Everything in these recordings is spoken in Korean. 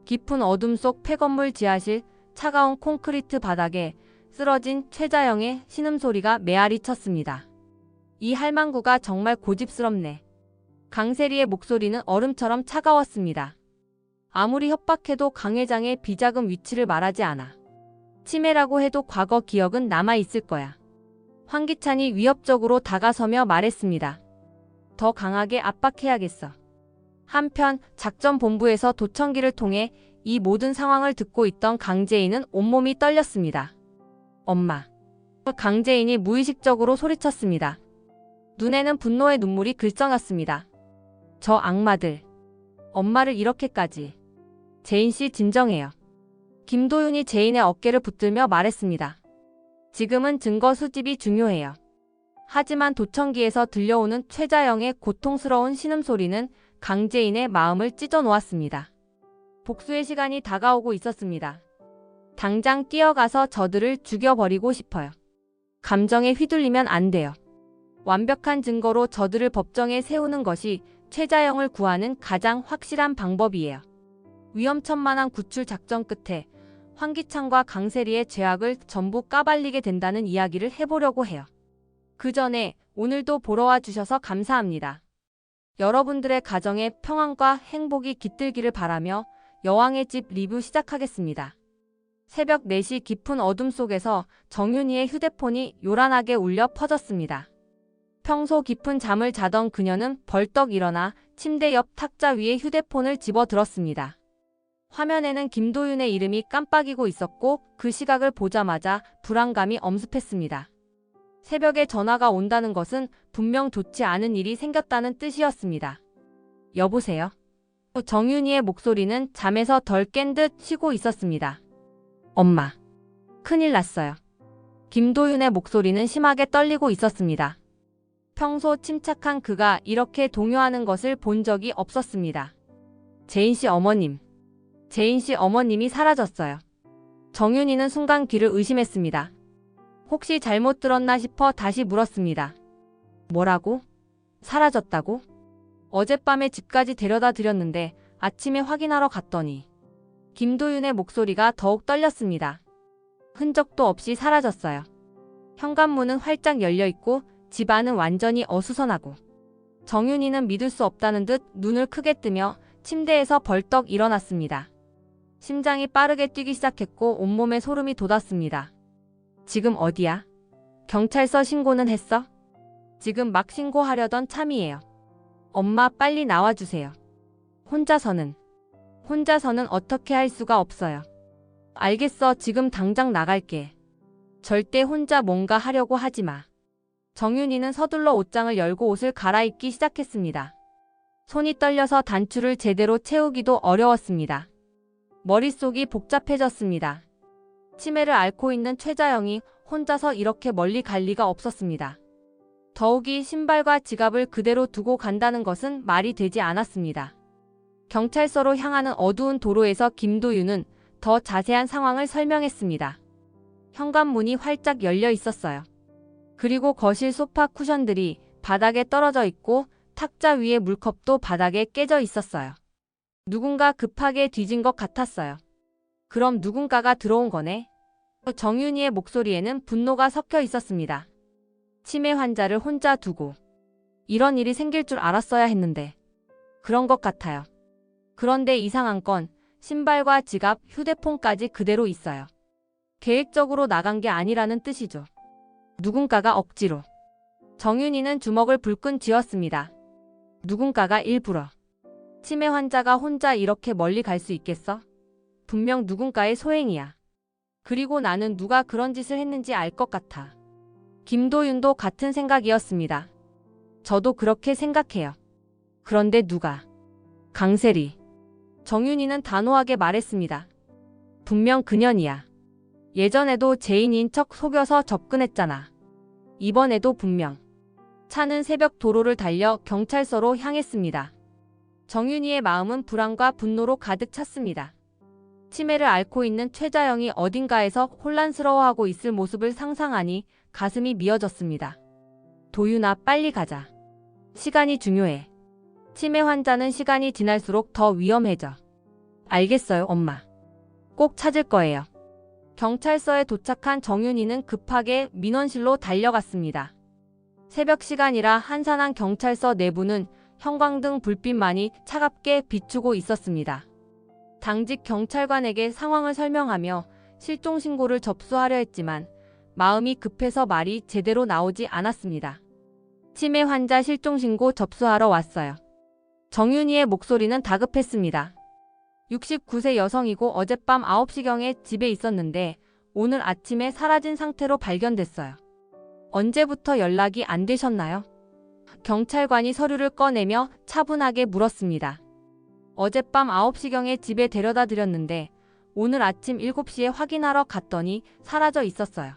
깊은 어둠 속 폐건물 지하실, 차가운 콘크리트 바닥에 쓰러진 최자영의 신음소리가 메아리 쳤습니다. 이 할망구가 정말 고집스럽네. 강세리의 목소리는 얼음처럼 차가웠습니다. 아무리 협박해도 강 회장의 비자금 위치를 말하지 않아. 치매라고 해도 과거 기억은 남아있을 거야. 황기찬이 위협적으로 다가서며 말했습니다. 더 강하게 압박해야겠어. 한편 작전본부에서 도청기를 통해 이 모든 상황을 듣고 있던 강재인은 온몸이 떨렸습니다. 엄마. 강재인이 무의식적으로 소리쳤습니다. 눈에는 분노의 눈물이 글썽였습니다. 저 악마들. 엄마를 이렇게까지. 재인씨 진정해요. 김도윤이 재인의 어깨를 붙들며 말했습니다. 지금은 증거 수집이 중요해요. 하지만 도청기에서 들려오는 최자영의 고통스러운 신음소리는 강재인의 마음을 찢어놓았습니다. 복수의 시간이 다가오고 있었습니다. 당장 뛰어가서 저들을 죽여버리고 싶어요. 감정에 휘둘리면 안 돼요. 완벽한 증거로 저들을 법정에 세우는 것이 최자영을 구하는 가장 확실한 방법이에요. 위험천만한 구출 작전 끝에 황기찬과 강세리의 죄악을 전부 까발리게 된다는 이야기를 해보려고 해요. 그 전에 오늘도 보러 와주셔서 감사합니다. 여러분들의 가정에 평안과 행복이 깃들기를 바라며 여왕의 집 리뷰 시작하겠습니다. 새벽 4시 깊은 어둠 속에서 정윤희의 휴대폰이 요란하게 울려 퍼졌습니다. 평소 깊은 잠을 자던 그녀는 벌떡 일어나 침대 옆 탁자 위에 휴대폰을 집어들었습니다. 화면에는 김도윤의 이름이 깜빡이고 있었고 그 시각을 보자마자 불안감이 엄습했습니다. 새벽에 전화가 온다는 것은 분명 좋지 않은 일이 생겼다는 뜻이었습니다. 여보세요? 정윤희의 목소리는 잠에서 덜 깬 듯 쉬고 있었습니다. 엄마. 큰일 났어요. 김도윤의 목소리는 심하게 떨리고 있었습니다. 평소 침착한 그가 이렇게 동요하는 것을 본 적이 없었습니다. 재인씨 어머님. 재인씨 어머님이 사라졌어요. 정윤희는 순간 귀를 의심했습니다. 혹시 잘못 들었나 싶어 다시 물었습니다. 뭐라고? 사라졌다고? 어젯밤에 집까지 데려다 드렸는데 아침에 확인하러 갔더니 김도윤의 목소리가 더욱 떨렸습니다. 흔적도 없이 사라졌어요. 현관문은 활짝 열려있고 집안은 완전히 어수선하고 정윤희는 믿을 수 없다는 듯 눈을 크게 뜨며 침대에서 벌떡 일어났습니다. 심장이 빠르게 뛰기 시작했고 온몸에 소름이 돋았습니다. 지금 어디야? 경찰서 신고는 했어? 지금 막 신고하려던 참이에요. 엄마 빨리 나와주세요. 혼자서는 어떻게 할 수가 없어요. 알겠어. 지금 당장 나갈게. 절대 혼자 뭔가 하려고 하지 마. 정윤희는 서둘러 옷장을 열고 옷을 갈아입기 시작했습니다. 손이 떨려서 단추를 제대로 채우기도 어려웠습니다. 머릿속이 복잡해졌습니다. 치매를 앓고 있는 최자영이 혼자서 이렇게 멀리 갈 리가 없었습니다. 더욱이 신발과 지갑을 그대로 두고 간다는 것은 말이 되지 않았습니다. 경찰서로 향하는 어두운 도로에서 김도윤은 더 자세한 상황을 설명했습니다. 현관문이 활짝 열려 있었어요. 그리고 거실 소파 쿠션들이 바닥에 떨어져 있고 탁자 위에 물컵도 바닥에 깨져 있었어요. 누군가 급하게 뒤진 것 같았어요. 그럼 누군가가 들어온 거네? 정윤희의 목소리에는 분노가 섞여 있었습니다. 치매 환자를 혼자 두고 이런 일이 생길 줄 알았어야 했는데 그런 것 같아요. 그런데 이상한 건 신발과 지갑, 휴대폰까지 그대로 있어요. 계획적으로 나간 게 아니라는 뜻이죠. 누군가가 억지로. 정윤희는 주먹을 불끈 쥐었습니다. 누군가가 일부러. 치매 환자가 혼자 이렇게 멀리 갈 수 있겠어? 분명 누군가의 소행이야. 그리고 나는 누가 그런 짓을 했는지 알 것 같아. 김도윤도 같은 생각이었습니다. 저도 그렇게 생각해요. 그런데 누가? 강세리. 정윤희는 단호하게 말했습니다. 분명 그년이야. 예전에도 재인인 척 속여서 접근했잖아. 이번에도 분명. 차는 새벽 도로를 달려 경찰서로 향했습니다. 정윤희의 마음은 불안과 분노로 가득 찼습니다. 치매를 앓고 있는 최자영이 어딘가에서 혼란스러워하고 있을 모습을 상상하니 가슴이 미어졌습니다. 도윤아, 빨리 가자. 시간이 중요해. 치매 환자는 시간이 지날수록 더 위험해져. 알겠어요, 엄마. 꼭 찾을 거예요. 경찰서에 도착한 정윤이는 급하게 민원실로 달려갔습니다. 새벽 시간이라 한산한 경찰서 내부는 형광등 불빛만이 차갑게 비추고 있었습니다. 당직 경찰관에게 상황을 설명하며 실종 신고를 접수하려 했지만 마음이 급해서 말이 제대로 나오지 않았습니다. 치매 환자 실종 신고 접수하러 왔어요. 정윤이의 목소리는 다급했습니다. 69세 여성이고 어젯밤 9시경에 집에 있었는데 오늘 아침에 사라진 상태로 발견됐어요. 언제부터 연락이 안 되셨나요? 경찰관이 서류를 꺼내며 차분하게 물었습니다. 어젯밤 9시경에 집에 데려다 드렸는데 오늘 아침 7시에 확인하러 갔더니 사라져 있었어요.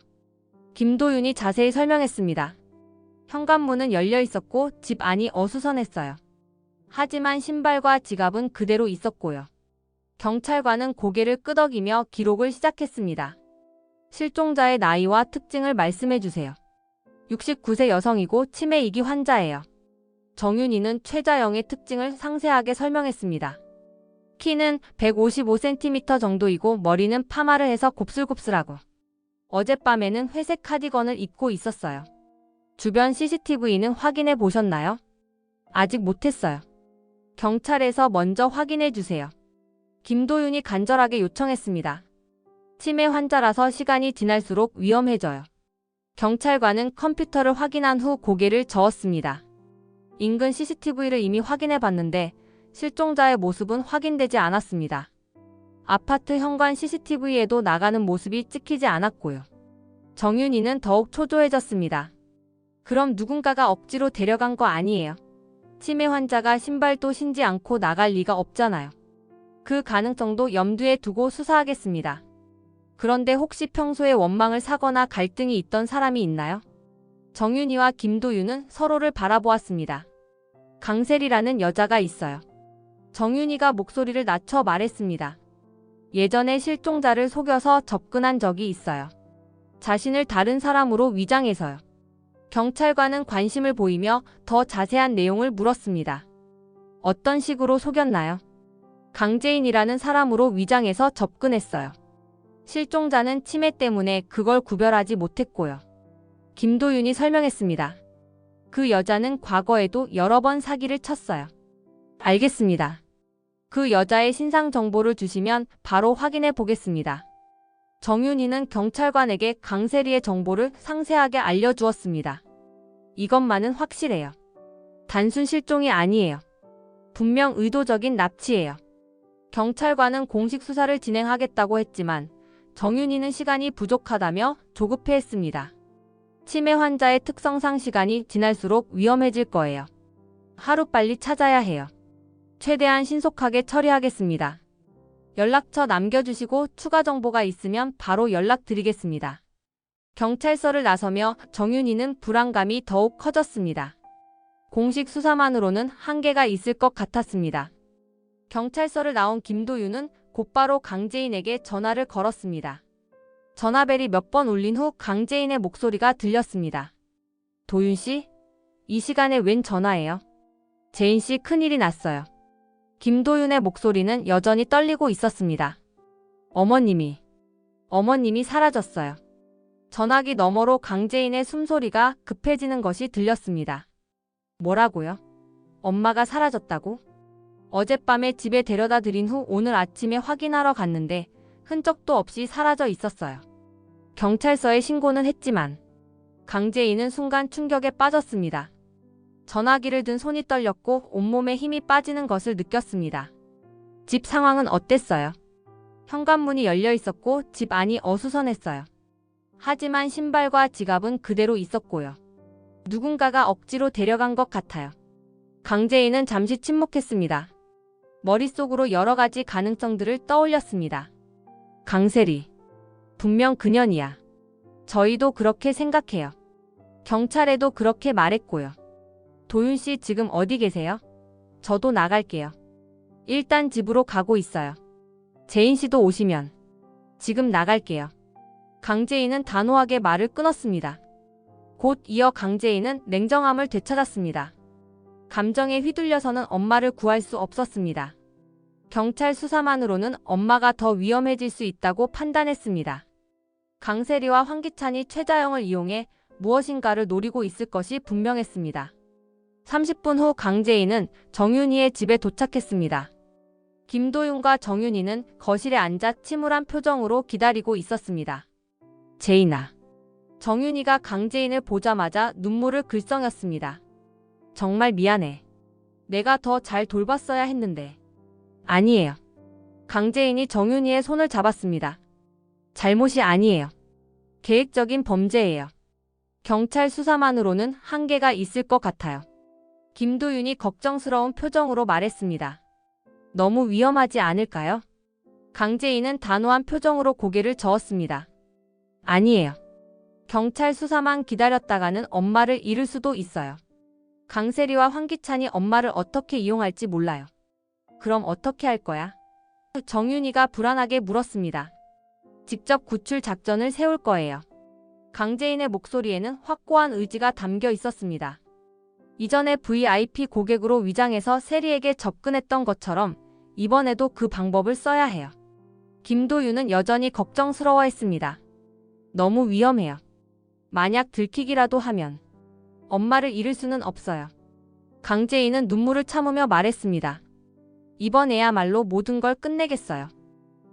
김도윤이 자세히 설명했습니다. 현관문은 열려 있었고 집 안이 어수선했어요. 하지만 신발과 지갑은 그대로 있었고요. 경찰관은 고개를 끄덕이며 기록을 시작했습니다. 실종자의 나이와 특징을 말씀해 주세요. 69세 여성이고 치매 2기 환자예요. 정윤이는 최자영의 특징을 상세하게 설명했습니다. 키는 155cm 정도이고 머리는 파마를 해서 곱슬곱슬하고 어젯밤에는 회색 카디건을 입고 있었어요. 주변 CCTV는 확인해 보셨나요? 아직 못했어요. 경찰에서 먼저 확인해 주세요. 김도윤이 간절하게 요청했습니다. 치매 환자라서 시간이 지날수록 위험해져요. 경찰관은 컴퓨터를 확인한 후 고개를 저었습니다. 인근 CCTV를 이미 확인해 봤는데 실종자의 모습은 확인되지 않았습니다. 아파트 현관 CCTV에도 나가는 모습이 찍히지 않았고요. 정윤이는 더욱 초조해졌습니다. 그럼 누군가가 억지로 데려간 거 아니에요? 치매 환자가 신발도 신지 않고 나갈 리가 없잖아요. 그 가능성도 염두에 두고 수사하겠습니다. 그런데 혹시 평소에 원망을 사거나 갈등이 있던 사람이 있나요? 정윤이와 김도윤은 서로를 바라보았습니다. 강세리라는 여자가 있어요. 정윤이가 목소리를 낮춰 말했습니다. 예전에 실종자를 속여서 접근한 적이 있어요. 자신을 다른 사람으로 위장해서요. 경찰관은 관심을 보이며 더 자세한 내용을 물었습니다. 어떤 식으로 속였나요? 강재인이라는 사람으로 위장해서 접근했어요. 실종자는 치매 때문에 그걸 구별하지 못했고요. 김도윤이 설명했습니다. 그 여자는 과거에도 여러 번 사기를 쳤어요. 알겠습니다. 그 여자의 신상 정보를 주시면 바로 확인해 보겠습니다. 정윤이는 경찰관에게 강세리의 정보를 상세하게 알려주었습니다. 이것만은 확실해요. 단순 실종이 아니에요. 분명 의도적인 납치예요. 경찰관은 공식 수사를 진행하겠다고 했지만 정윤이는 시간이 부족하다며 조급해했습니다. 치매 환자의 특성상 시간이 지날수록 위험해질 거예요. 하루빨리 찾아야 해요. 최대한 신속하게 처리하겠습니다. 연락처 남겨주시고 추가 정보가 있으면 바로 연락드리겠습니다. 경찰서를 나서며 정윤이는 불안감이 더욱 커졌습니다. 공식 수사만으로는 한계가 있을 것 같았습니다. 경찰서를 나온 김도윤은 곧바로 강재인에게 전화를 걸었습니다. 전화벨이 몇 번 울린 후 강재인의 목소리가 들렸습니다. 도윤씨? 이 시간에 웬 전화예요? 재인씨 큰일이 났어요. 김도윤의 목소리는 여전히 떨리고 있었습니다. 어머님이 사라졌어요. 전화기 너머로 강재인의 숨소리가 급해지는 것이 들렸습니다. 뭐라고요? 엄마가 사라졌다고? 어젯밤에 집에 데려다 드린 후 오늘 아침에 확인하러 갔는데 흔적도 없이 사라져 있었어요. 경찰서에 신고는 했지만 강재인은 순간 충격에 빠졌습니다. 전화기를 든 손이 떨렸고 온몸에 힘이 빠지는 것을 느꼈습니다. 집 상황은 어땠어요? 현관문이 열려 있었고 집 안이 어수선했어요. 하지만 신발과 지갑은 그대로 있었고요. 누군가가 억지로 데려간 것 같아요. 강재인은 잠시 침묵했습니다. 머릿속으로 여러 가지 가능성들을 떠올렸습니다. 강세리. 분명 그년이야. 저희도 그렇게 생각해요. 경찰에도 그렇게 말했고요. 도윤씨 지금 어디 계세요? 저도 나갈게요. 일단 집으로 가고 있어요. 재인씨도 오시면. 지금 나갈게요. 강재인은 단호하게 말을 끊었습니다. 곧 이어 강재인은 냉정함을 되찾았습니다. 감정에 휘둘려서는 엄마를 구할 수 없었습니다. 경찰 수사만으로는 엄마가 더 위험해질 수 있다고 판단했습니다. 강세리와 황기찬이 최자영을 이용해 무엇인가를 노리고 있을 것이 분명했습니다. 30분 후 강재인은 정윤희의 집에 도착했습니다. 김도윤과 정윤희는 거실에 앉아 침울한 표정으로 기다리고 있었습니다. 재인아. 정윤희가 강재인을 보자마자 눈물을 글썽였습니다. 정말 미안해. 내가 더 잘 돌봤어야 했는데. 아니에요. 강재인이 정윤희의 손을 잡았습니다. 잘못이 아니에요. 계획적인 범죄예요. 경찰 수사만으로는 한계가 있을 것 같아요. 김도윤이 걱정스러운 표정으로 말했습니다. 너무 위험하지 않을까요? 강재인은 단호한 표정으로 고개를 저었습니다. 아니에요. 경찰 수사만 기다렸다가는 엄마를 잃을 수도 있어요. 강세리와 황기찬이 엄마를 어떻게 이용할지 몰라요. 그럼 어떻게 할 거야? 정윤희가 불안하게 물었습니다. 직접 구출 작전을 세울 거예요. 강재인의 목소리에는 확고한 의지가 담겨 있었습니다. 이전에 VIP 고객으로 위장해서 세리에게 접근했던 것처럼 이번에도 그 방법을 써야 해요. 김도윤은 여전히 걱정스러워했습니다. 너무 위험해요. 만약 들키기라도 하면 엄마를 잃을 수는 없어요. 강재인은 눈물을 참으며 말했습니다. 이번에야말로 모든 걸 끝내겠어요.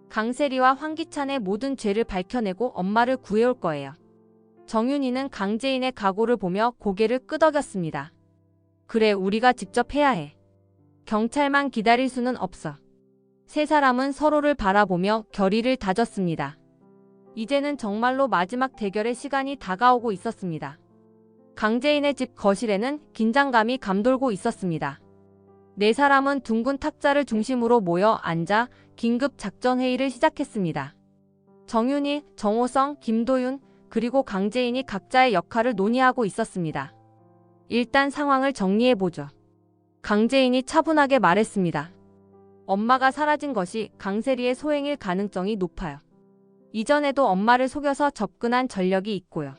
강세리와 황기찬의 모든 죄를 밝혀내고 엄마를 구해올 거예요. 정윤희는 강재인의 각오를 보며 고개를 끄덕였습니다. 그래, 우리가 직접 해야 해. 경찰만 기다릴 수는 없어. 세 사람은 서로를 바라보며 결의를 다졌습니다. 이제는 정말로 마지막 대결의 시간이 다가오고 있었습니다. 강재인의 집 거실에는 긴장감이 감돌고 있었습니다. 네 사람은 둥근 탁자를 중심으로 모여 앉아 긴급 작전 회의를 시작했습니다. 정윤희, 정호성, 김도윤, 그리고 강재인이 각자의 역할을 논의하고 있었습니다. 일단 상황을 정리해보죠. 강재인이 차분하게 말했습니다. 엄마가 사라진 것이 강세리의 소행일 가능성이 높아요. 이전에도 엄마를 속여서 접근한 전력이 있고요.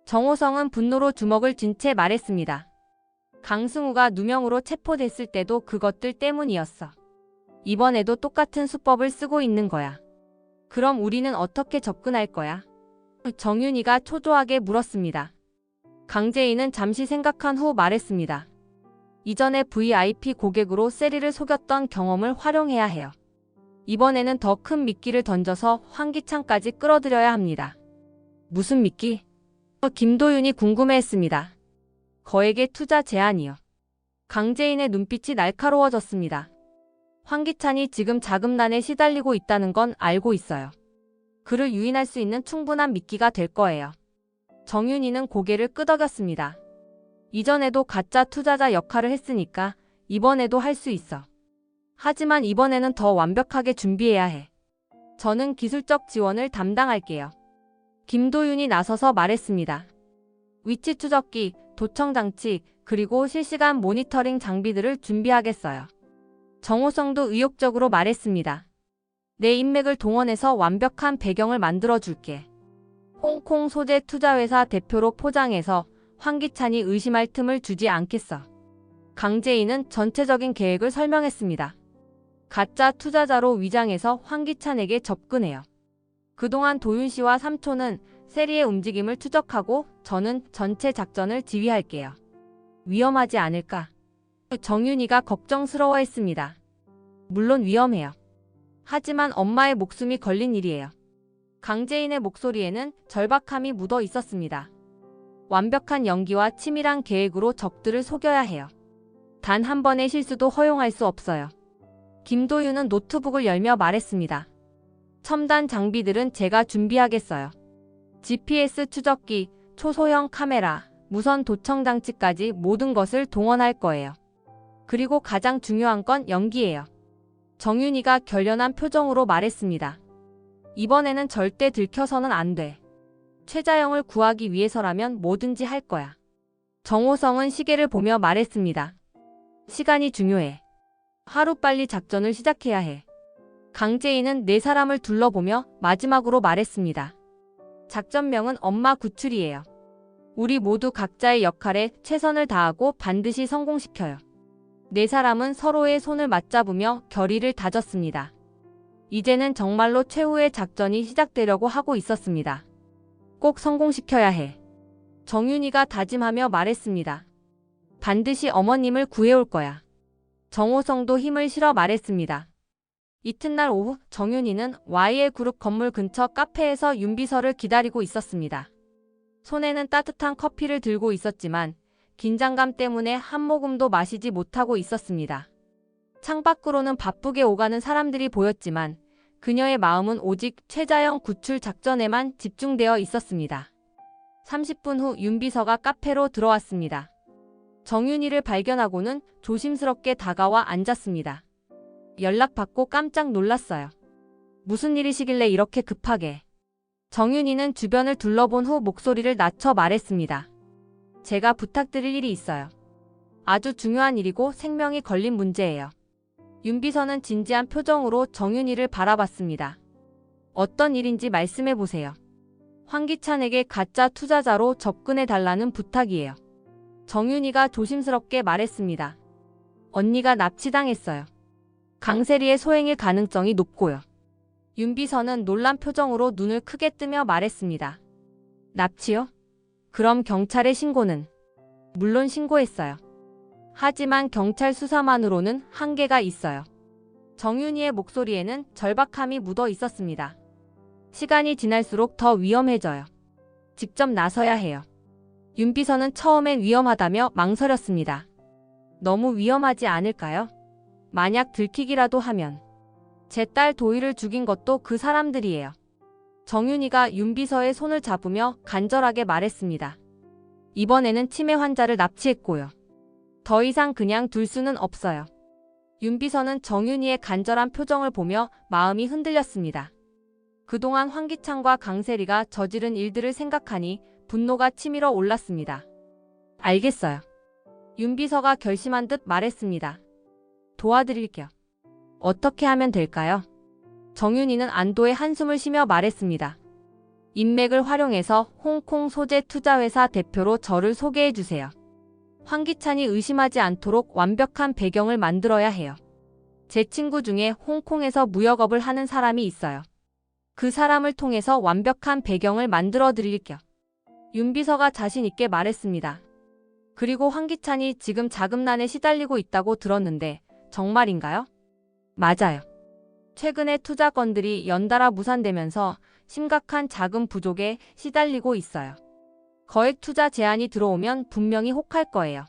정호성은 분노로 주먹을 쥔 채 말했습니다. 강승우가 누명으로 체포됐을 때도 그것들 때문이었어. 이번에도 똑같은 수법을 쓰고 있는 거야. 그럼 우리는 어떻게 접근할 거야? 정윤희가 초조하게 물었습니다. 강재인은 잠시 생각한 후 말했습니다. 이전에 VIP 고객으로 세리를 속였던 경험을 활용해야 해요. 이번에는 더 큰 미끼를 던져서 황기찬까지 끌어들여야 합니다. 무슨 미끼? 김도윤이 궁금해했습니다. 거액의 투자 제안이요. 강재인의 눈빛이 날카로워졌습니다. 황기찬이 지금 자금난에 시달리고 있다는 건 알고 있어요. 그를 유인할 수 있는 충분한 미끼가 될 거예요. 정윤희는 고개를 끄덕였습니다. 이전에도 가짜 투자자 역할을 했으니까 이번에도 할 수 있어. 하지만 이번에는 더 완벽하게 준비해야 해. 저는 기술적 지원을 담당할게요. 김도윤이 나서서 말했습니다. 위치 추적기, 도청 장치, 그리고 실시간 모니터링 장비들을 준비하겠어요. 정호성도 의욕적으로 말했습니다. 내 인맥을 동원해서 완벽한 배경을 만들어줄게. 홍콩 소재 투자회사 대표로 포장해서 황기찬이 의심할 틈을 주지 않겠어. 강재인은 전체적인 계획을 설명했습니다. 가짜 투자자로 위장해서 황기찬에게 접근해요. 그동안 도윤 씨와 삼촌은 세리의 움직임을 추적하고 저는 전체 작전을 지휘할게요. 위험하지 않을까? 정윤희가 걱정스러워했습니다. 물론 위험해요. 하지만 엄마의 목숨이 걸린 일이에요. 강재인의 목소리에는 절박함이 묻어 있었습니다. 완벽한 연기와 치밀한 계획으로 적들을 속여야 해요. 단 한 번의 실수도 허용할 수 없어요. 김도윤은 노트북을 열며 말했습니다. 첨단 장비들은 제가 준비하겠어요. GPS 추적기, 초소형 카메라, 무선 도청 장치까지 모든 것을 동원할 거예요. 그리고 가장 중요한 건 연기예요. 정윤희가 결연한 표정으로 말했습니다. 이번에는 절대 들켜서는 안 돼. 최자영을 구하기 위해서라면 뭐든지 할 거야. 정호성은 시계를 보며 말했습니다. 시간이 중요해. 하루빨리 작전을 시작해야 해. 강재인은 네 사람을 둘러보며 마지막으로 말했습니다. 작전명은 엄마 구출이에요. 우리 모두 각자의 역할에 최선을 다하고 반드시 성공시켜요. 네 사람은 서로의 손을 맞잡으며 결의를 다졌습니다. 이제는 정말로 최후의 작전이 시작되려고 하고 있었습니다. 꼭 성공시켜야 해. 정윤이가 다짐하며 말했습니다. 반드시 어머님을 구해올 거야. 정호성도 힘을 실어 말했습니다. 이튿날 오후 정윤이는 YL그룹 건물 근처 카페에서 윤비서를 기다리고 있었습니다. 손에는 따뜻한 커피를 들고 있었지만 긴장감 때문에 한 모금도 마시지 못하고 있었습니다. 창밖으로는 바쁘게 오가는 사람들이 보였지만 그녀의 마음은 오직 최자영 구출 작전에만 집중되어 있었습니다. 30분 후 윤비서가 카페로 들어왔습니다. 정윤이를 발견하고는 조심스럽게 다가와 앉았습니다. 연락받고 깜짝 놀랐어요. 무슨 일이시길래 이렇게 급하게. 정윤이는 주변을 둘러본 후 목소리를 낮춰 말했습니다. 제가 부탁드릴 일이 있어요. 아주 중요한 일이고 생명이 걸린 문제예요. 윤비서는 진지한 표정으로 정윤이를 바라봤습니다. 어떤 일인지 말씀해 보세요. 황기찬에게 가짜 투자자로 접근해 달라는 부탁이에요. 정윤이가 조심스럽게 말했습니다. 언니가 납치당했어요. 강세리의 소행일 가능성이 높고요. 윤비서는 놀란 표정으로 눈을 크게 뜨며 말했습니다. 납치요? 그럼 경찰에 신고는? 물론 신고했어요. 하지만 경찰 수사만으로는 한계가 있어요. 정윤이의 목소리에는 절박함이 묻어 있었습니다. 시간이 지날수록 더 위험해져요. 직접 나서야 해요. 윤비서는 처음엔 위험하다며 망설였습니다. 너무 위험하지 않을까요? 만약 들키기라도 하면. 제 딸 도희를 죽인 것도 그 사람들이에요. 정윤이가 윤비서의 손을 잡으며 간절하게 말했습니다. 이번에는 치매 환자를 납치했고요. 더 이상 그냥 둘 수는 없어요. 윤비서는 정윤이의 간절한 표정을 보며 마음이 흔들렸습니다. 그동안 황기찬과 강세리가 저지른 일들을 생각하니 분노가 치밀어 올랐습니다. 알겠어요. 윤비서가 결심한 듯 말했습니다. 도와드릴게요. 어떻게 하면 될까요? 정윤이는 안도의 한숨을 쉬며 말했습니다. 인맥을 활용해서 홍콩 소재 투자회사 대표로 저를 소개해 주세요. 황기찬이 의심하지 않도록 완벽한 배경을 만들어야 해요. 제 친구 중에 홍콩에서 무역업을 하는 사람이 있어요. 그 사람을 통해서 완벽한 배경을 만들어 드릴게요. 윤비서가 자신 있게 말했습니다. 그리고 황기찬이 지금 자금난에 시달리고 있다고 들었는데 정말인가요? 맞아요. 최근에 투자건들이 연달아 무산되면서 심각한 자금 부족에 시달리고 있어요. 거액 투자 제안이 들어오면 분명히 혹할 거예요.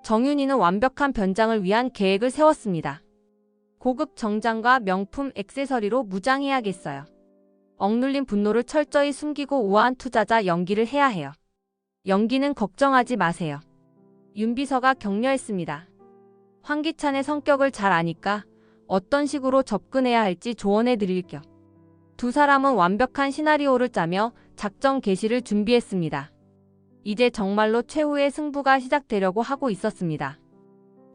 정윤이는 완벽한 변장을 위한 계획을 세웠습니다. 고급 정장과 명품 액세서리로 무장해야겠어요. 억눌린 분노를 철저히 숨기고 우아한 투자자 연기를 해야 해요. 연기는 걱정하지 마세요. 윤비서가 격려했습니다. 황기찬의 성격을 잘 아니까 어떤 식으로 접근해야 할지 조언해 드릴게요. 두 사람은 완벽한 시나리오를 짜며 작전 개시를 준비했습니다. 이제 정말로 최후의 승부가 시작되려고 하고 있었습니다.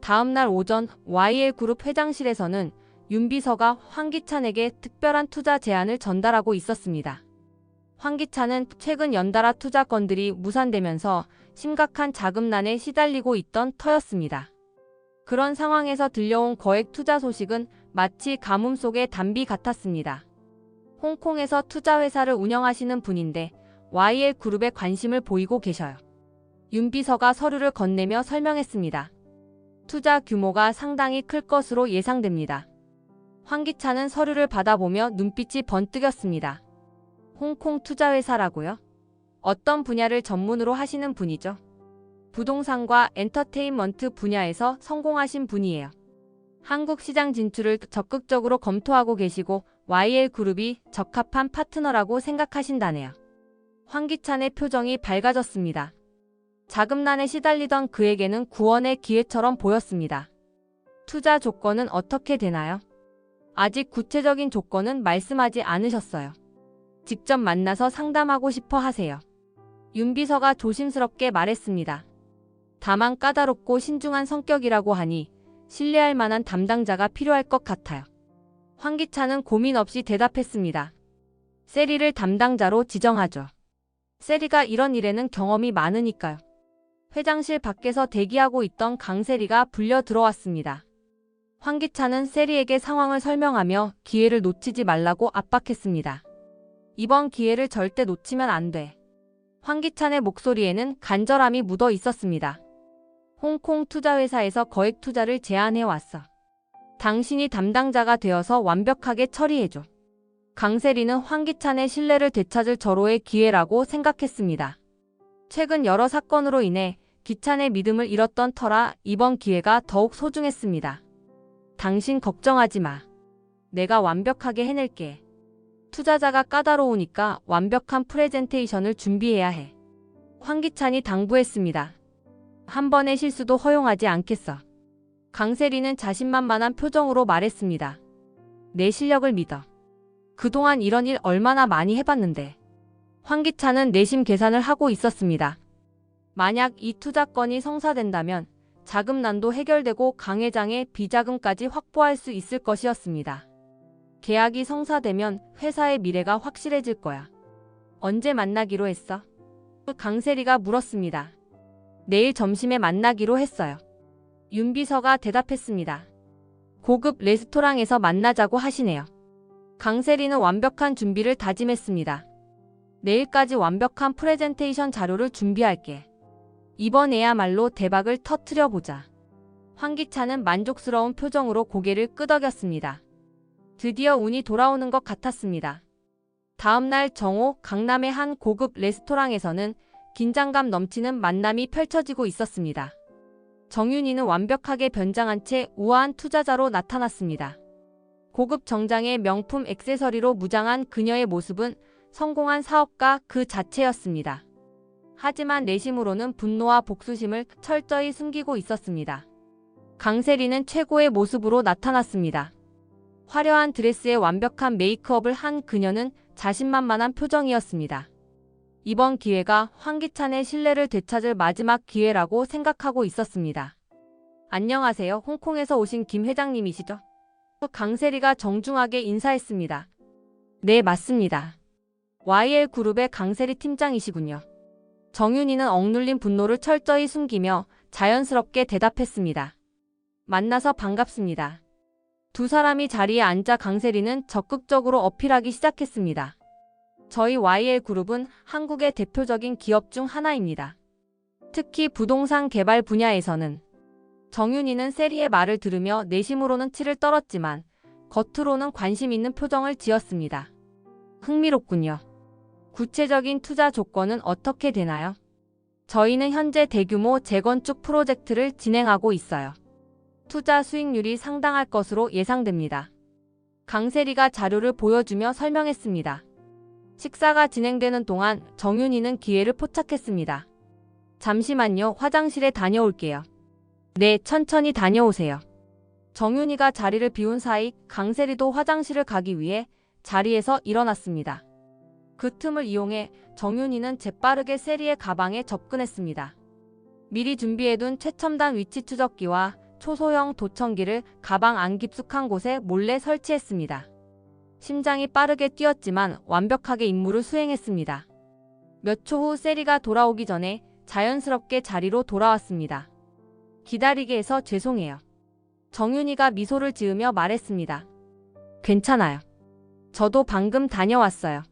다음 날 오전 YL그룹 회장실에서는 윤비서가 황기찬에게 특별한 투자 제안을 전달하고 있었습니다. 황기찬은 최근 연달아 투자건들이 무산되면서 심각한 자금난에 시달리고 있던 터였습니다. 그런 상황에서 들려온 거액 투자 소식은 마치 가뭄 속의 단비 같았습니다. 홍콩에서 투자회사를 운영하시는 분인데 YL그룹에 관심을 보이고 계셔요. 윤비서가 서류를 건네며 설명했습니다. 투자 규모가 상당히 클 것으로 예상됩니다. 황기찬은 서류를 받아보며 눈빛이 번뜩였습니다. 홍콩 투자회사라고요? 어떤 분야를 전문으로 하시는 분이죠? 부동산과 엔터테인먼트 분야에서 성공하신 분이에요. 한국 시장 진출을 적극적으로 검토하고 계시고 YL그룹이 적합한 파트너라고 생각하신다네요. 황기찬의 표정이 밝아졌습니다. 자금난에 시달리던 그에게는 구원의 기회처럼 보였습니다. 투자 조건은 어떻게 되나요? 아직 구체적인 조건은 말씀하지 않으셨어요. 직접 만나서 상담하고 싶어 하세요. 윤비서가 조심스럽게 말했습니다. 다만 까다롭고 신중한 성격이라고 하니 신뢰할 만한 담당자가 필요할 것 같아요. 황기찬은 고민 없이 대답했습니다. 세리를 담당자로 지정하죠. 세리가 이런 일에는 경험이 많으니까요. 회장실 밖에서 대기하고 있던 강세리가 불려 들어왔습니다. 황기찬은 세리에게 상황을 설명하며 기회를 놓치지 말라고 압박했습니다. 이번 기회를 절대 놓치면 안 돼. 황기찬의 목소리에는 간절함이 묻어 있었습니다. 홍콩 투자회사에서 거액 투자를 제안해 왔어. 당신이 담당자가 되어서 완벽하게 처리해줘. 강세리는 황기찬의 신뢰를 되찾을 절호의 기회라고 생각했습니다. 최근 여러 사건으로 인해 기찬의 믿음을 잃었던 터라 이번 기회가 더욱 소중했습니다. 당신 걱정하지 마. 내가 완벽하게 해낼게. 투자자가 까다로우니까 완벽한 프레젠테이션을 준비해야 해. 황기찬이 당부했습니다. 한 번의 실수도 허용하지 않겠어. 강세리는 자신만만한 표정으로 말했습니다. 내 실력을 믿어. 그동안 이런 일 얼마나 많이 해봤는데. 황기찬은 내심 계산을 하고 있었습니다. 만약 이 투자건이 성사된다면 자금난도 해결되고 강 회장의 비자금까지 확보할 수 있을 것이었습니다. 계약이 성사되면 회사의 미래가 확실해질 거야. 언제 만나기로 했어? 강세리가 물었습니다. 내일 점심에 만나기로 했어요. 윤 비서가 대답했습니다. 고급 레스토랑에서 만나자고 하시네요. 강세리는 완벽한 준비를 다짐했습니다. 내일까지 완벽한 프레젠테이션 자료를 준비할게. 이번에야말로 대박을 터뜨려 보자. 황기찬은 만족스러운 표정으로 고개를 끄덕였습니다. 드디어 운이 돌아오는 것 같았습니다. 다음날 정오 강남의 한 고급 레스토랑에서는 긴장감 넘치는 만남이 펼쳐지고 있었습니다. 정윤희는 완벽하게 변장한 채 우아한 투자자로 나타났습니다. 고급 정장에 명품 액세서리로 무장한 그녀의 모습은 성공한 사업가 그 자체였습니다. 하지만 내심으로는 분노와 복수심을 철저히 숨기고 있었습니다. 강세리는 최고의 모습으로 나타났습니다. 화려한 드레스에 완벽한 메이크업을 한 그녀는 자신만만한 표정이었습니다. 이번 기회가 황기찬의 신뢰를 되찾을 마지막 기회라고 생각하고 있었습니다. 안녕하세요. 홍콩에서 오신 김 회장님이시죠? 강세리가 정중하게 인사했습니다. 네, 맞습니다. YL그룹의 강세리 팀장이시군요. 정윤희는 억눌린 분노를 철저히 숨기며 자연스럽게 대답했습니다. 만나서 반갑습니다. 두 사람이 자리에 앉아 강세리는 적극적으로 어필하기 시작했습니다. 저희 YL그룹은 한국의 대표적인 기업 중 하나입니다. 특히 부동산 개발 분야에서는. 정윤희는 세리의 말을 들으며 내심으로는 치를 떨었지만 겉으로는 관심 있는 표정을 지었습니다. 흥미롭군요. 구체적인 투자 조건은 어떻게 되나요? 저희는 현재 대규모 재건축 프로젝트를 진행하고 있어요. 투자 수익률이 상당할 것으로 예상됩니다. 강세리가 자료를 보여주며 설명했습니다. 식사가 진행되는 동안 정윤희는 기회를 포착했습니다. 잠시만요. 화장실에 다녀올게요. 네, 천천히 다녀오세요. 정윤희가 자리를 비운 사이 강세리도 화장실을 가기 위해 자리에서 일어났습니다. 그 틈을 이용해 정윤희는 재빠르게 세리의 가방에 접근했습니다. 미리 준비해둔 최첨단 위치 추적기와 초소형 도청기를 가방 안 깊숙한 곳에 몰래 설치했습니다. 심장이 빠르게 뛰었지만 완벽하게 임무를 수행했습니다. 몇 초 후 세리가 돌아오기 전에 자연스럽게 자리로 돌아왔습니다. 기다리게 해서 죄송해요. 정윤희가 미소를 지으며 말했습니다. 괜찮아요. 저도 방금 다녀왔어요.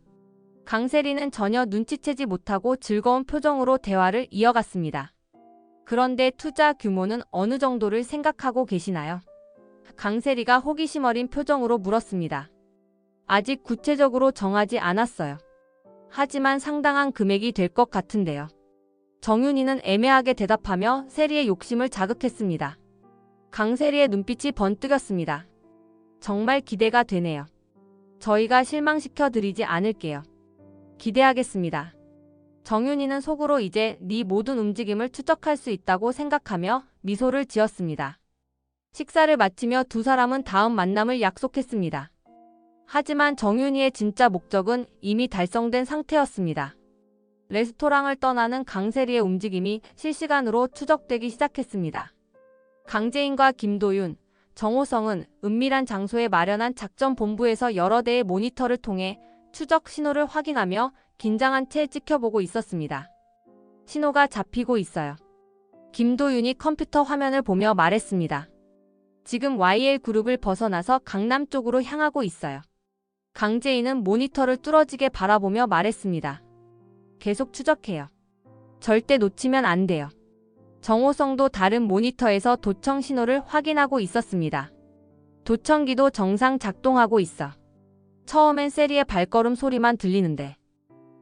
강세리는 전혀 눈치채지 못하고 즐거운 표정으로 대화를 이어갔습니다. 그런데 투자 규모는 어느 정도를 생각하고 계시나요? 강세리가 호기심 어린 표정으로 물었습니다. 아직 구체적으로 정하지 않았어요. 하지만 상당한 금액이 될 것 같은데요. 정윤희는 애매하게 대답하며 세리의 욕심을 자극했습니다. 강세리의 눈빛이 번뜩였습니다. 정말 기대가 되네요. 저희가 실망시켜드리지 않을게요. 기대하겠습니다. 정윤희는 속으로 이제 네 모든 움직임을 추적할 수 있다고 생각하며 미소를 지었습니다. 식사를 마치며 두 사람은 다음 만남을 약속했습니다. 하지만 정윤희의 진짜 목적은 이미 달성된 상태였습니다. 레스토랑을 떠나는 강세리의 움직임이 실시간으로 추적되기 시작했습니다. 강재인과 김도윤, 정호성은 은밀한 장소에 마련한 작전본부에서 여러 대의 모니터를 통해 추적 신호를 확인하며 긴장한 채 지켜보고 있었습니다. 신호가 잡히고 있어요. 김도윤이 컴퓨터 화면을 보며 말했습니다. 지금 YL그룹을 벗어나서 강남 쪽으로 향하고 있어요. 강재인은 모니터를 뚫어지게 바라보며 말했습니다. 계속 추적해요. 절대 놓치면 안 돼요. 정호성도 다른 모니터에서 도청 신호를 확인하고 있었습니다. 도청기도 정상 작동하고 있어. 처음엔 세리의 발걸음 소리만 들리는데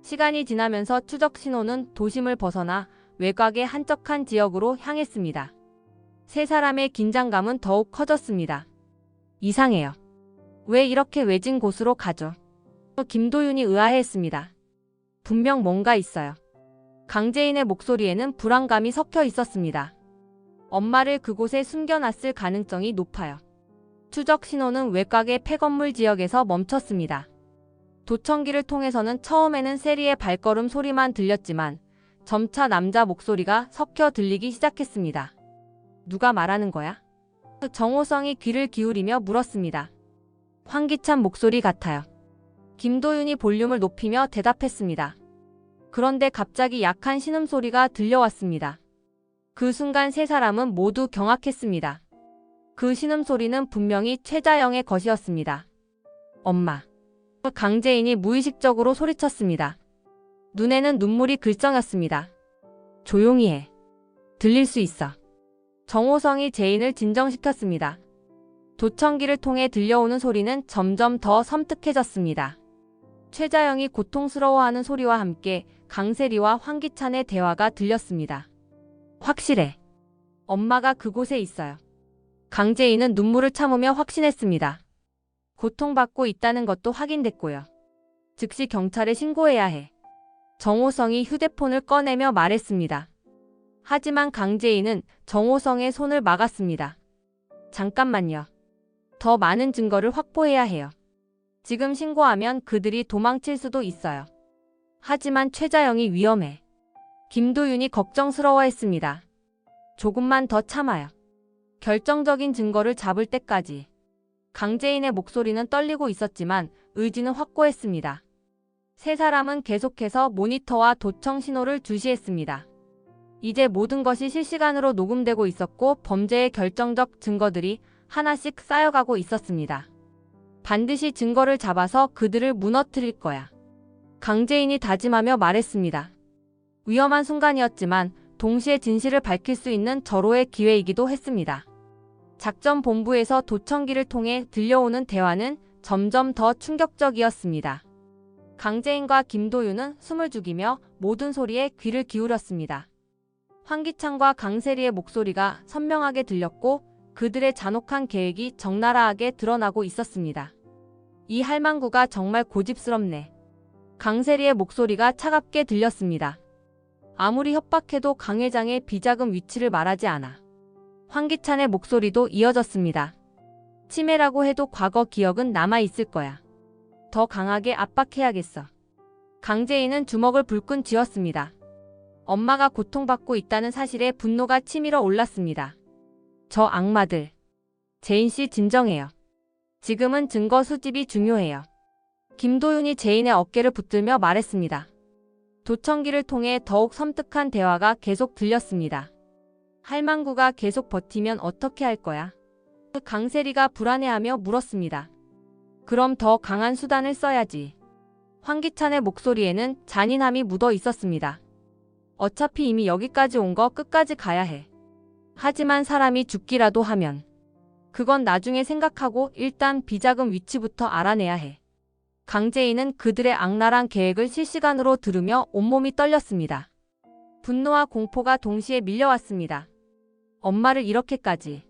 시간이 지나면서 추적 신호는 도심을 벗어나 외곽의 한적한 지역으로 향했습니다. 세 사람의 긴장감은 더욱 커졌습니다. 이상해요. 왜 이렇게 외진 곳으로 가죠? 김도윤이 의아해했습니다. 분명 뭔가 있어요. 강재인의 목소리에는 불안감이 섞여 있었습니다. 엄마를 그곳에 숨겨놨을 가능성이 높아요. 추적 신호는 외곽의 폐건물 지역에서 멈췄습니다. 도청기를 통해서는 처음에는 세리의 발걸음 소리만 들렸지만 점차 남자 목소리가 섞여 들리기 시작했습니다. 누가 말하는 거야? 정호성이 귀를 기울이며 물었습니다. 환기찬 목소리 같아요. 김도윤이 볼륨을 높이며 대답했습니다. 그런데 갑자기 약한 신음소리가 들려왔습니다. 그 순간 세 사람은 모두 경악했습니다. 그 신음소리는 분명히 최자영의 것이었습니다. 엄마. 강재인이 무의식적으로 소리쳤습니다. 눈에는 눈물이 글썽였습니다. 조용히 해. 들릴 수 있어. 정호성이 재인을 진정시켰습니다. 도청기를 통해 들려오는 소리는 점점 더 섬뜩해졌습니다. 최자영이 고통스러워하는 소리와 함께 강세리와 황기찬의 대화가 들렸습니다. 확실해. 엄마가 그곳에 있어요. 강재인은 눈물을 참으며 확신했습니다. 고통받고 있다는 것도 확인됐고요. 즉시 경찰에 신고해야 해. 정호성이 휴대폰을 꺼내며 말했습니다. 하지만 강재인은 정호성의 손을 막았습니다. 잠깐만요. 더 많은 증거를 확보해야 해요. 지금 신고하면 그들이 도망칠 수도 있어요. 하지만 최자영이 위험해. 김도윤이 걱정스러워했습니다. 조금만 더 참아요. 결정적인 증거를 잡을 때까지. 강재인의 목소리는 떨리고 있었지만 의지는 확고했습니다. 세 사람은 계속해서 모니터와 도청 신호를 주시했습니다. 이제 모든 것이 실시간으로 녹음되고 있었고 범죄의 결정적 증거들이 하나씩 쌓여가고 있었습니다. 반드시 증거를 잡아서 그들을 무너뜨릴 거야. 강재인이 다짐하며 말했습니다. 위험한 순간이었지만 동시에 진실을 밝힐 수 있는 절호의 기회이기도 했습니다. 작전본부에서 도청기를 통해 들려오는 대화는 점점 더 충격적이었습니다. 강재인과 김도윤은 숨을 죽이며 모든 소리에 귀를 기울였습니다. 황기찬과 강세리의 목소리가 선명하게 들렸고 그들의 잔혹한 계획이 적나라하게 드러나고 있었습니다. 이 할망구가 정말 고집스럽네. 강세리의 목소리가 차갑게 들렸습니다. 아무리 협박해도 강 회장의 비자금 위치를 말하지 않아. 황기찬의 목소리도 이어졌습니다. 치매라고 해도 과거 기억은 남아있을 거야. 더 강하게 압박해야겠어. 강재인은 주먹을 불끈 쥐었습니다. 엄마가 고통받고 있다는 사실에 분노가 치밀어 올랐습니다. 저 악마들. 재인씨 진정해요. 지금은 증거 수집이 중요해요. 김도윤이 재인의 어깨를 붙들며 말했습니다. 도청기를 통해 더욱 섬뜩한 대화가 계속 들렸습니다. 할망구가 계속 버티면 어떻게 할 거야? 강세리가 불안해하며 물었습니다. 그럼 더 강한 수단을 써야지. 황기찬의 목소리에는 잔인함이 묻어 있었습니다. 어차피 이미 여기까지 온 거 끝까지 가야 해. 하지만 사람이 죽기라도 하면 그건 나중에 생각하고 일단 비자금 위치부터 알아내야 해. 강재인은 그들의 악랄한 계획을 실시간으로 들으며 온몸이 떨렸습니다. 분노와 공포가 동시에 밀려왔습니다. 엄마를 이렇게까지.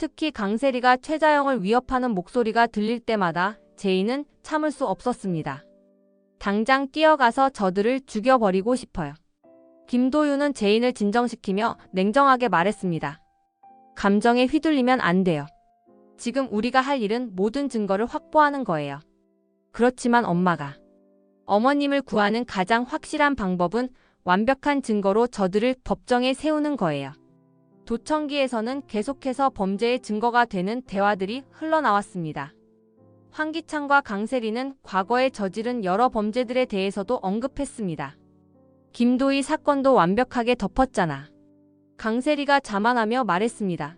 특히 강세리가 최자영을 위협하는 목소리가 들릴 때마다 재인은 참을 수 없었습니다. 당장 뛰어가서 저들을 죽여버리고 싶어요. 김도윤은 재인을 진정시키며 냉정하게 말했습니다. 감정에 휘둘리면 안 돼요. 지금 우리가 할 일은 모든 증거를 확보하는 거예요. 그렇지만 어머님을 구하는 가장 확실한 방법은 완벽한 증거로 저들을 법정에 세우는 거예요. 도청기에서는 계속해서 범죄의 증거가 되는 대화들이 흘러나왔습니다. 황기찬과 강세리는 과거에 저지른 여러 범죄들에 대해서도 언급했습니다. 김도희 사건도 완벽하게 덮었잖아. 강세리가 자만하며 말했습니다.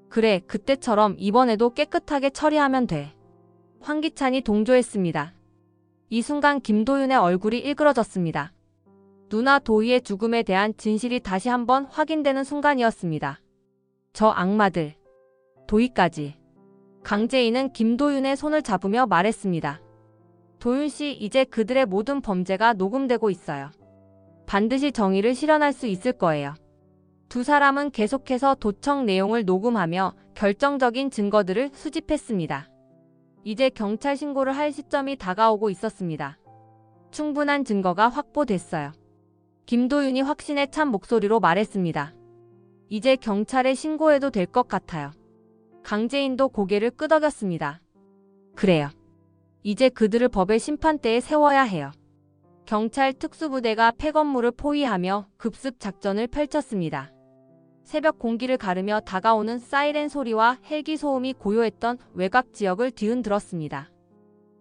그래, 그때처럼 이번에도 깨끗하게 처리하면 돼. 황기찬이 동조했습니다. 이 순간 김도윤의 얼굴이 일그러졌습니다. 누나 도희의 죽음에 대한 진실이 다시 한번 확인되는 순간이었습니다. 저 악마들. 도희까지. 강재인은 김도윤의 손을 잡으며 말했습니다. 도윤씨, 이제 그들의 모든 범죄가 녹음되고 있어요. 반드시 정의를 실현할 수 있을 거예요. 두 사람은 계속해서 도청 내용을 녹음하며 결정적인 증거들을 수집했습니다. 이제 경찰 신고를 할 시점이 다가오고 있었습니다. 충분한 증거가 확보됐어요. 김도윤이 확신에 찬 목소리로 말했습니다. 이제 경찰에 신고해도 될 것 같아요. 강재인도 고개를 끄덕였습니다. 그래요. 이제 그들을 법의 심판대에 세워야 해요. 경찰 특수부대가 폐건물을 포위하며 급습 작전을 펼쳤습니다. 새벽 공기를 가르며 다가오는 사이렌 소리와 헬기 소음이 고요했던 외곽 지역을 뒤흔들었습니다.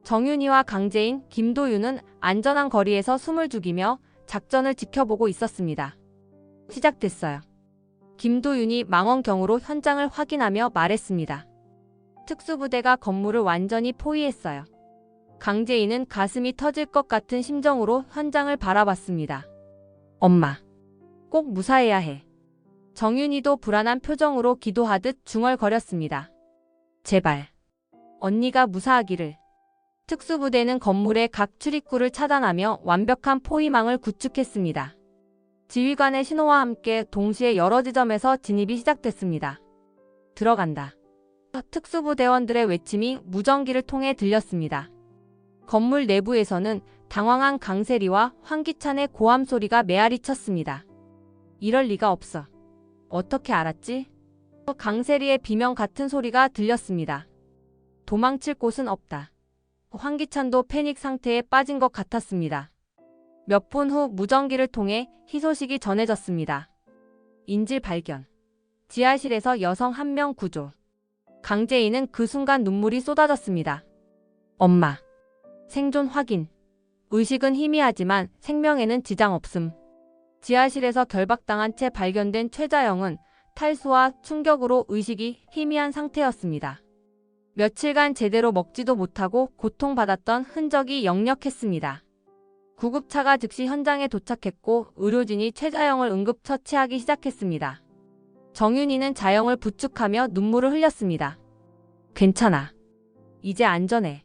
정윤이와 강재인, 김도윤은 안전한 거리에서 숨을 죽이며 작전을 지켜보고 있었습니다. 시작됐어요. 김도윤이 망원경으로 현장을 확인하며 말했습니다. 특수부대가 건물을 완전히 포위했어요. 강재인은 가슴이 터질 것 같은 심정으로 현장을 바라봤습니다. 엄마, 꼭 무사해야 해. 정윤이도 불안한 표정으로 기도하듯 중얼거렸습니다. 제발, 언니가 무사하기를. 특수부대는 건물의 각 출입구를 차단하며 완벽한 포위망을 구축했습니다. 지휘관의 신호와 함께 동시에 여러 지점에서 진입이 시작됐습니다. 들어간다. 특수부대원들의 외침이 무전기를 통해 들렸습니다. 건물 내부에서는 당황한 강세리와 황기찬의 고함 소리가 메아리 쳤습니다. 이럴 리가 없어. 어떻게 알았지? 강세리의 비명 같은 소리가 들렸습니다. 도망칠 곳은 없다. 황기찬도 패닉 상태에 빠진 것 같았습니다. 몇 분 후 무전기를 통해 희소식이 전해졌습니다. 인질 발견. 지하실에서 여성 1명 구조. 강재인은 그 순간 눈물이 쏟아졌습니다. 엄마. 생존 확인. 의식은 희미하지만 생명에는 지장 없음. 지하실에서 결박당한 채 발견된 최자영은 탈수와 충격으로 의식이 희미한 상태였습니다. 며칠간 제대로 먹지도 못하고 고통받았던 흔적이 역력했습니다. 구급차가 즉시 현장에 도착했고 의료진이 최자영을 응급처치하기 시작했습니다. 정윤이는 자영을 부축하며 눈물을 흘렸습니다. 괜찮아. 이제 안전해.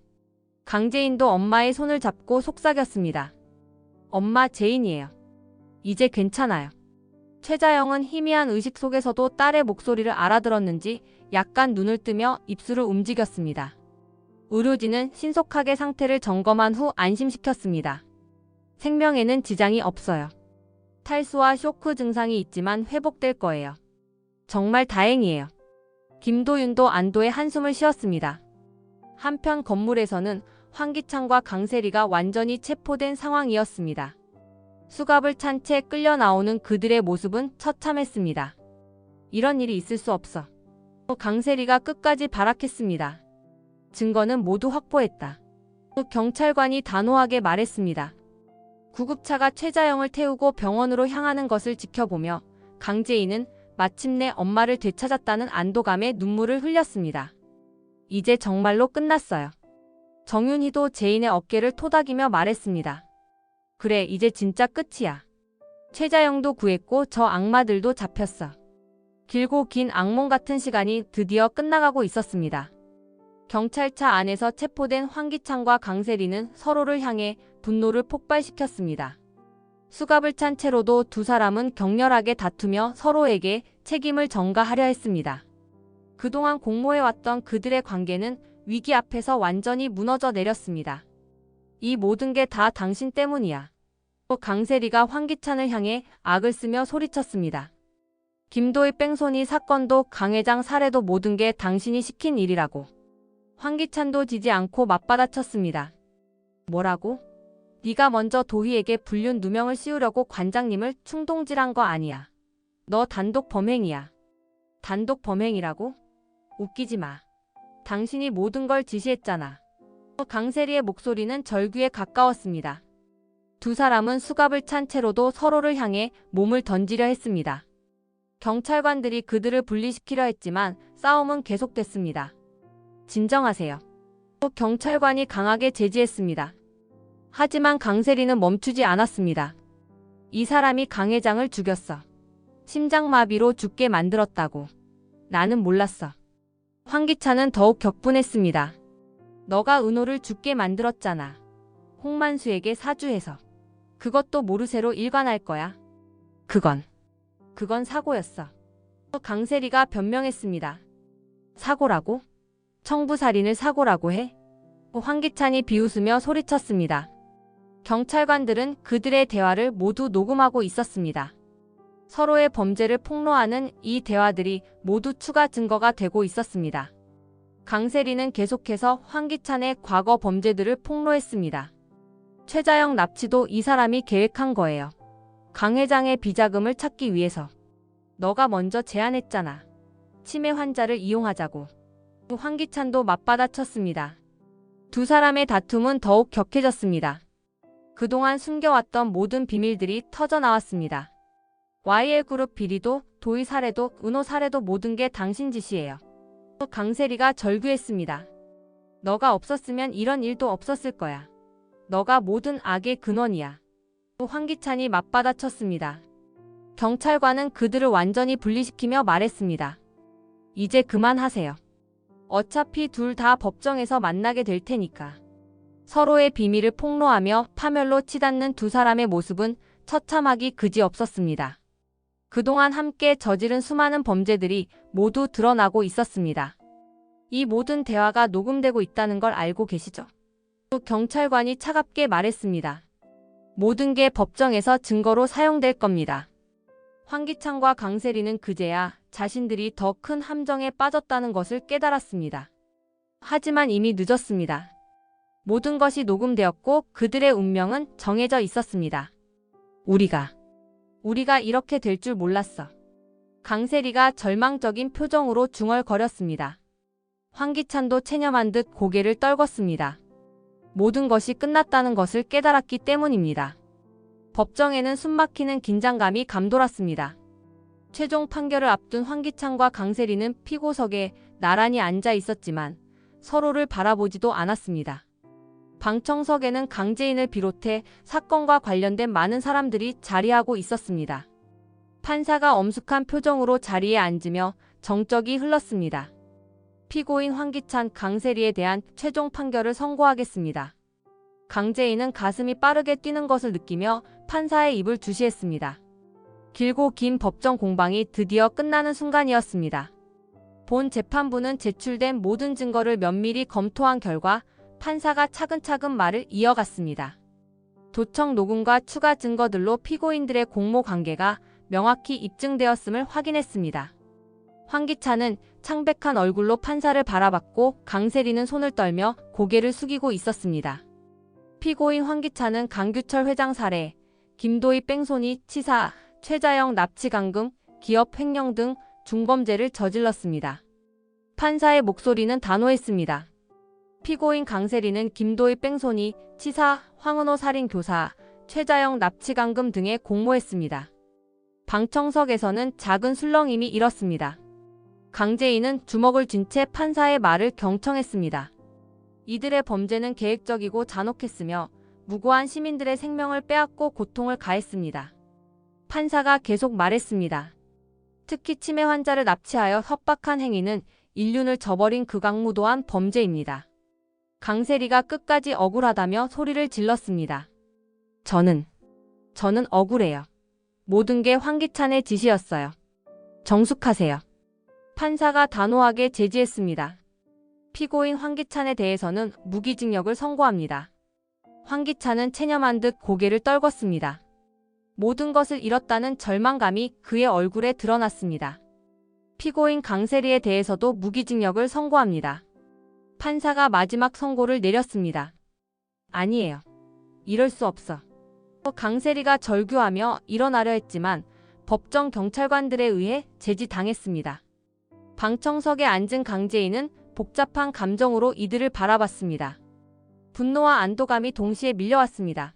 강재인도 엄마의 손을 잡고 속삭였습니다. 엄마, 재인이에요. 이제 괜찮아요. 최자영은 희미한 의식 속에서도 딸의 목소리를 알아들었는지 약간 눈을 뜨며 입술을 움직였습니다. 의료진은 신속하게 상태를 점검한 후 안심시켰습니다. 생명에는 지장이 없어요. 탈수와 쇼크 증상이 있지만 회복될 거예요. 정말 다행이에요. 김도윤도 안도의 한숨을 쉬었습니다. 한편 건물에서는 황기찬과 강세리가 완전히 체포된 상황이었습니다. 수갑을 찬 채 끌려 나오는 그들의 모습은 처참했습니다. 이런 일이 있을 수 없어. 강세리가 끝까지 발악했습니다. 증거는 모두 확보했다. 경찰관이 단호하게 말했습니다. 구급차가 최자영을 태우고 병원으로 향하는 것을 지켜보며 강재인은 마침내 엄마를 되찾았다는 안도감에 눈물을 흘렸습니다. 이제 정말로 끝났어요. 정윤희도 재인의 어깨를 토닥이며 말했습니다. 그래, 이제 진짜 끝이야. 최자영도 구했고 저 악마들도 잡혔어. 길고 긴 악몽 같은 시간이 드디어 끝나가고 있었습니다. 경찰차 안에서 체포된 황기찬과 강세리는 서로를 향해 분노를 폭발시켰습니다. 수갑을 찬 채로도 두 사람은 격렬하게 다투며 서로에게 책임을 전가하려 했습니다. 그동안 공모해왔던 그들의 관계는 위기 앞에서 완전히 무너져 내렸습니다. 이 모든 게 다 당신 때문이야. 강세리가 황기찬을 향해 악을 쓰며 소리쳤습니다. 김도희 뺑소니 사건도 강 회장 살해도 모든 게 당신이 시킨 일이라고. 황기찬도 지지 않고 맞받아쳤습니다. 뭐라고? 네가 먼저 도희에게 불륜 누명을 씌우려고 관장님을 충동질한 거 아니야. 너 단독 범행이야. 단독 범행이라고? 웃기지 마. 당신이 모든 걸 지시했잖아. 강세리의 목소리는 절규에 가까웠습니다. 두 사람은 수갑을 찬 채로도 서로를 향해 몸을 던지려 했습니다. 경찰관들이 그들을 분리시키려 했지만 싸움은 계속됐습니다. 진정하세요. 또 경찰관이 강하게 제지했습니다. 하지만 강세리는 멈추지 않았습니다. 이 사람이 강 회장을 죽였어. 심장마비로 죽게 만들었다고. 나는 몰랐어. 황기찬은 더욱 격분했습니다. 너가 은호를 죽게 만들었잖아. 홍만수에게 사주해서. 그것도 모르쇠로 일관할 거야. 그건 사고였어. 강세리가 변명했습니다. 사고라고? 청부살인을 사고라고 해? 황기찬이 비웃으며 소리쳤습니다. 경찰관들은 그들의 대화를 모두 녹음하고 있었습니다. 서로의 범죄를 폭로하는 이 대화들이 모두 추가 증거가 되고 있었습니다. 강세리는 계속해서 황기찬의 과거 범죄들을 폭로했습니다. 최자영 납치도 이 사람이 계획한 거예요. 강 회장의 비자금을 찾기 위해서. 너가 먼저 제안했잖아. 치매 환자를 이용하자고. 황기찬도 맞받아쳤습니다. 두 사람의 다툼은 더욱 격해졌습니다. 그동안 숨겨왔던 모든 비밀들이 터져나왔습니다. YL그룹 비리도, 도희 사례도, 은호 사례도 모든 게 당신 짓이에요. 강세리가 절규했습니다. 너가 없었으면 이런 일도 없었을 거야. 너가 모든 악의 근원이야. 황기찬이 맞받아쳤습니다. 경찰관은 그들을 완전히 분리시키며 말했습니다. 이제 그만하세요. 어차피 둘 다 법정에서 만나게 될 테니까. 서로의 비밀을 폭로하며 파멸로 치닫는 두 사람의 모습은 처참하기 그지없었습니다. 그동안 함께 저지른 수많은 범죄들이 모두 드러나고 있었습니다. 이 모든 대화가 녹음되고 있다는 걸 알고 계시죠? 또 경찰관이 차갑게 말했습니다. 모든 게 법정에서 증거로 사용될 겁니다. 황기찬과 강세리는 그제야 자신들이 더 큰 함정에 빠졌다는 것을 깨달았습니다. 하지만 이미 늦었습니다. 모든 것이 녹음되었고 그들의 운명은 정해져 있었습니다. 우리가 이렇게 될 줄 몰랐어. 강세리가 절망적인 표정으로 중얼거렸습니다. 황기찬도 체념한 듯 고개를 떨궜습니다. 모든 것이 끝났다는 것을 깨달았기 때문입니다. 법정에는 숨막히는 긴장감이 감돌았습니다. 최종 판결을 앞둔 황기찬과 강세리는 피고석에 나란히 앉아 있었지만 서로를 바라보지도 않았습니다. 방청석에는 강재인을 비롯해 사건과 관련된 많은 사람들이 자리하고 있었습니다. 판사가 엄숙한 표정으로 자리에 앉으며 정적이 흘렀습니다. 피고인 황기찬, 강세리에 대한 최종 판결을 선고하겠습니다. 강재인은 가슴이 빠르게 뛰는 것을 느끼며 판사의 입을 주시했습니다. 길고 긴 법정 공방이 드디어 끝나는 순간이었습니다. 본 재판부는 제출된 모든 증거를 면밀히 검토한 결과 판사가 차근차근 말을 이어갔습니다. 도청 녹음과 추가 증거들로 피고인들의 공모 관계가 명확히 입증되었음을 확인했습니다. 황기찬은 창백한 얼굴로 판사를 바라봤고 강세리는 손을 떨며 고개를 숙이고 있었습니다. 피고인 황기찬은 강규철 회장 살해, 김도희 뺑소니, 치사, 최자영 납치 감금, 기업 횡령 등 중범죄를 저질렀습니다. 판사의 목소리는 단호했습니다. 피고인 강세리는 김도희 뺑소니, 치사, 황은호 살인 교사, 최자영 납치 감금 등에 공모했습니다. 방청석에서는 작은 술렁임이 일었습니다. 강재인은 주먹을 쥔 채 판사의 말을 경청했습니다. 이들의 범죄는 계획적이고 잔혹했으며 무고한 시민들의 생명을 빼앗고 고통을 가했습니다. 판사가 계속 말했습니다. 특히 치매 환자를 납치하여 협박한 행위는 인륜을 저버린 극악무도한 범죄입니다. 강세리가 끝까지 억울하다며 소리를 질렀습니다. 저는 억울해요. 모든 게 황기찬의 짓이었어요. 정숙하세요. 판사가 단호하게 제지했습니다. 피고인 황기찬에 대해서는 무기징역을 선고합니다. 황기찬은 체념한 듯 고개를 떨궜습니다. 모든 것을 잃었다는 절망감이 그의 얼굴에 드러났습니다. 피고인 강세리에 대해서도 무기징역을 선고합니다. 판사가 마지막 선고를 내렸습니다. 아니에요. 이럴 수 없어. 강세리가 절규하며 일어나려 했지만 법정 경찰관들에 의해 제지당했습니다. 방청석에 앉은 강재인은 복잡한 감정으로 이들을 바라봤습니다. 분노와 안도감이 동시에 밀려왔습니다.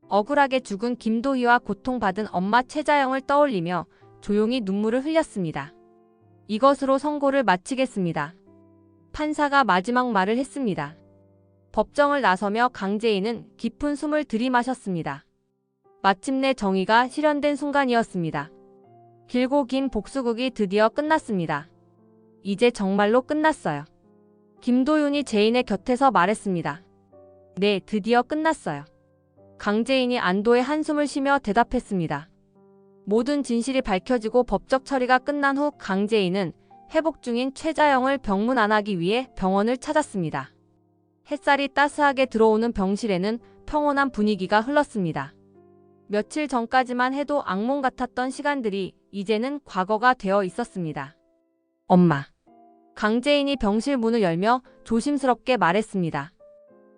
억울하게 죽은 김도희와 고통받은 엄마 최자영을 떠올리며 조용히 눈물을 흘렸습니다. 이것으로 선고를 마치겠습니다. 판사가 마지막 말을 했습니다. 법정을 나서며 강재인은 깊은 숨을 들이마셨습니다. 마침내 정의가 실현된 순간이었습니다. 길고 긴 복수극이 드디어 끝났습니다. 이제 정말로 끝났어요. 김도윤이 재인의 곁에서 말했습니다. 네, 드디어 끝났어요. 강재인이 안도의 한숨을 쉬며 대답했습니다. 모든 진실이 밝혀지고 법적 처리가 끝난 후 강재인은 회복 중인 최자영을 병문안하기 위해 병원을 찾았습니다. 햇살이 따스하게 들어오는 병실에는 평온한 분위기가 흘렀습니다. 며칠 전까지만 해도 악몽 같았던 시간들이 이제는 과거가 되어 있었습니다. 엄마. 강재인이 병실 문을 열며 조심스럽게 말했습니다.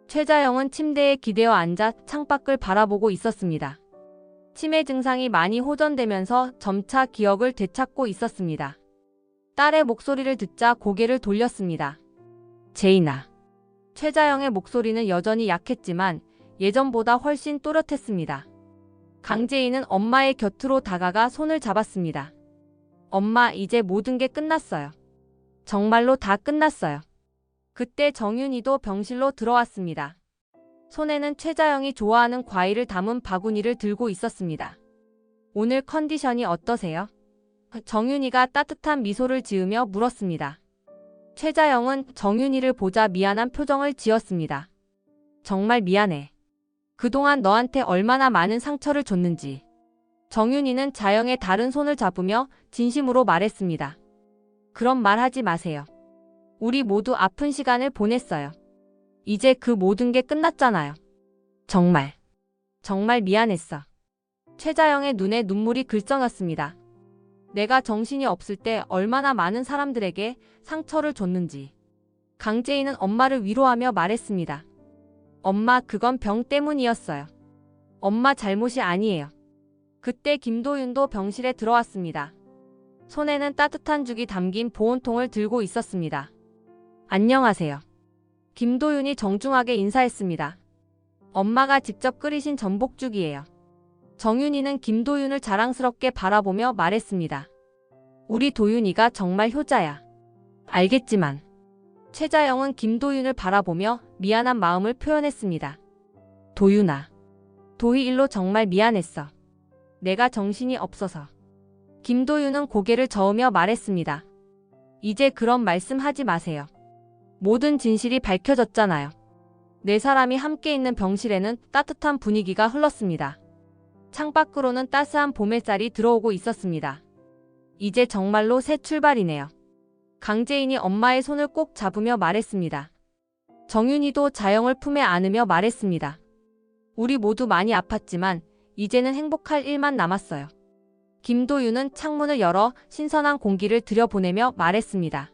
최자영은 침대에 기대어 앉아 창밖을 바라보고 있었습니다. 치매 증상이 많이 호전되면서 점차 기억을 되찾고 있었습니다. 딸의 목소리를 듣자 고개를 돌렸습니다. 재인아. 최자영의 목소리는 여전히 약했지만 예전보다 훨씬 또렷했습니다. 강재인은 엄마의 곁으로 다가가 손을 잡았습니다. 엄마, 이제 모든 게 끝났어요. 정말로 다 끝났어요. 그때 정윤이도 병실로 들어왔습니다. 손에는 최자영이 좋아하는 과일을 담은 바구니를 들고 있었습니다. 오늘 컨디션이 어떠세요? 정윤이가 따뜻한 미소를 지으며 물었습니다. 최자영은 정윤이를 보자 미안한 표정을 지었습니다. 정말 미안해. 그동안 너한테 얼마나 많은 상처를 줬는지. 정윤이는 자영의 다른 손을 잡으며 진심으로 말했습니다. 그런 말 하지 마세요. 우리 모두 아픈 시간을 보냈어요. 이제 그 모든 게 끝났잖아요. 정말 미안했어. 최자영의 눈에 눈물이 글썽였습니다. 내가 정신이 없을 때 얼마나 많은 사람들에게 상처를 줬는지. 강재인은 엄마를 위로하며 말했습니다. 엄마, 그건 병 때문이었어요. 엄마 잘못이 아니에요. 그때 김도윤도 병실에 들어왔습니다. 손에는 따뜻한 죽이 담긴 보온통을 들고 있었습니다. 안녕하세요. 김도윤이 정중하게 인사했습니다. 엄마가 직접 끓이신 전복죽이에요. 정윤이는 김도윤을 자랑스럽게 바라보며 말했습니다. 우리 도윤이가 정말 효자야. 알겠지만. 최자영은 김도윤을 바라보며 미안한 마음을 표현했습니다. 도윤아. 도희 일로 정말 미안했어. 내가 정신이 없어서. 김도윤은 고개를 저으며 말했습니다. 이제 그런 말씀 하지 마세요. 모든 진실이 밝혀졌잖아요. 네 사람이 함께 있는 병실에는 따뜻한 분위기가 흘렀습니다. 창밖으로는 따스한 봄 햇살이 들어오고 있었습니다. 이제 정말로 새 출발이네요. 강재인이 엄마의 손을 꼭 잡으며 말했습니다. 정윤이도 자영을 품에 안으며 말했습니다. 우리 모두 많이 아팠지만 이제는 행복할 일만 남았어요. 김도윤은 창문을 열어 신선한 공기를 들여보내며 말했습니다.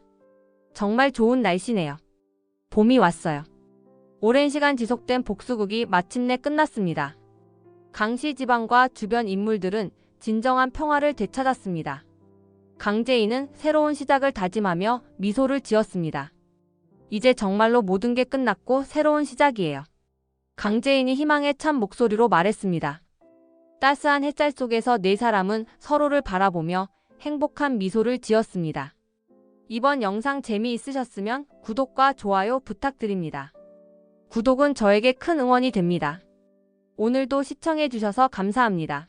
정말 좋은 날씨네요. 봄이 왔어요. 오랜 시간 지속된 복수극이 마침내 끝났습니다. 강씨 집안과 주변 인물들은 진정한 평화를 되찾았습니다. 강재인은 새로운 시작을 다짐하며 미소를 지었습니다. 이제 정말로 모든 게 끝났고 새로운 시작이에요. 강재인이 희망에 찬 목소리로 말했습니다. 따스한 햇살 속에서 네 사람은 서로를 바라보며 행복한 미소를 지었습니다. 이번 영상 재미있으셨으면 구독과 좋아요 부탁드립니다. 구독은 저에게 큰 응원이 됩니다. 오늘도 시청해주셔서 감사합니다.